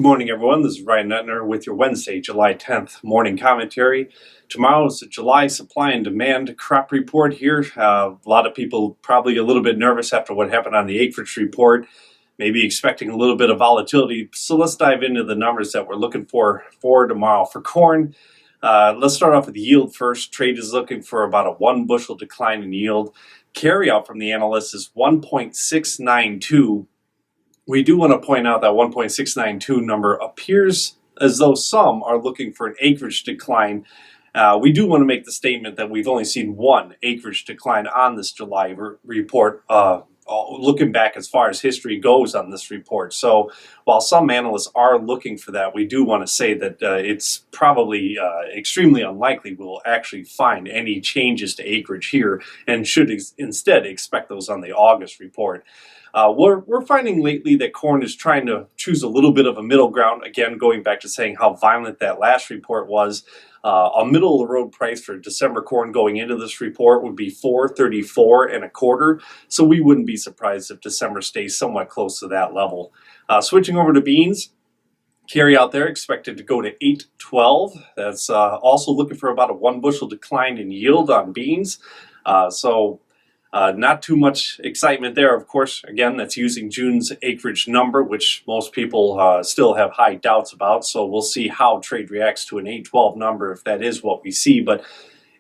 Good morning, everyone. This is Ryan Nettner with your Wednesday, July 10th morning commentary. Tomorrow is the July supply and demand crop report here. A lot of people probably a little bit nervous after what happened on the acreage report, maybe expecting a little bit of volatility. So let's dive into the numbers that we're looking for tomorrow. For corn, let's start off with the yield first. Trade is looking for about a 1 bushel decline in yield. Carryout from the analysts is 1.692. We do want to point out that 1.692 number appears as though some are looking for an acreage decline. We do want to make the statement that we've only seen one acreage decline on this July report, looking back as far as history goes on this report. So while some analysts are looking for that, we do want to say that it's probably extremely unlikely we'll actually find any changes to acreage here and should instead expect those on the August report. We're finding lately that corn is trying to choose a little bit of a middle ground. Again, going back to saying how violent that last report was, a middle of the road price for December corn going into this report would be $4.34 and a quarter. So we wouldn't be surprised if December stays somewhat close to that level. Switching over to beans. Carry out there expected to go to 8.12. That's also looking for about a 1 bushel decline in yield on beans. Not too much excitement there. Of course, again, that's using June's acreage number, which most people still have high doubts about. So we'll see how trade reacts to an 8.12 number if that is what we see. But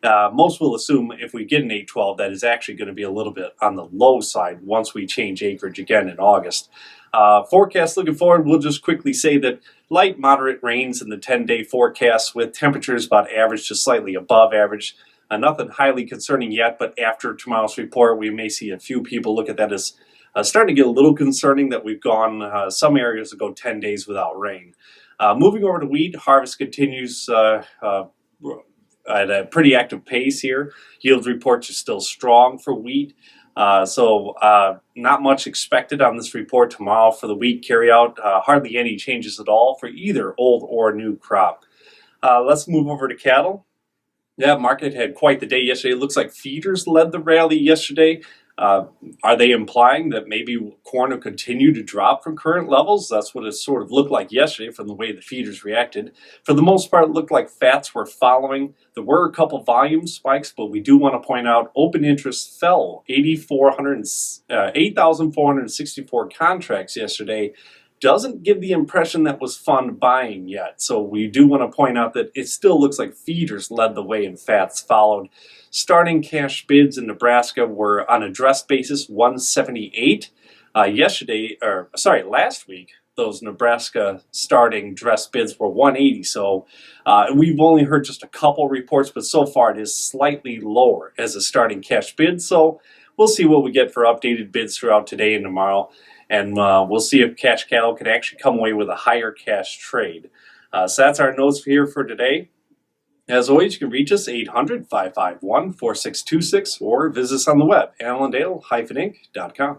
most will assume if we get an 8.12, that is actually going to be a little bit on the low side once we change acreage again in August. Forecast looking forward, we'll just quickly say that light moderate rains in the 10-day forecast with temperatures about average to slightly above average. Nothing highly concerning yet, but after tomorrow's report, we may see a few people look at that as starting to get a little concerning that we've gone some areas to go 10 days without rain. Moving over to wheat, harvest continues at a pretty active pace here. Yield reports are still strong for wheat, so not much expected on this report tomorrow for the wheat carryout. Hardly any changes at all for either old or new crop. Let's move over to cattle. Yeah, market had quite the day yesterday. It looks like feeders led the rally yesterday. Are they implying that maybe corn will continue to drop from current levels? That's what it sort of looked like yesterday from the way the feeders reacted. For the most part, it looked like fats were following. There were a couple volume spikes, but we do want to point out open interest fell 8,464 contracts yesterday. Doesn't give the impression that was fund buying yet. So we do want to point out that it still looks like feeders led the way and fats followed. Starting cash bids in Nebraska were on a dress basis 178. Last week, those Nebraska starting dress bids were 180. So we've only heard just a couple reports, but so far it is slightly lower as a starting cash bid. So we'll see what we get for updated bids throughout today and tomorrow. And we'll see if cash cattle can actually come away with a higher cash trade. So that's our notes here for today. As always, you can reach us 800-551-4626 or visit us on the web, allendale-inc.com.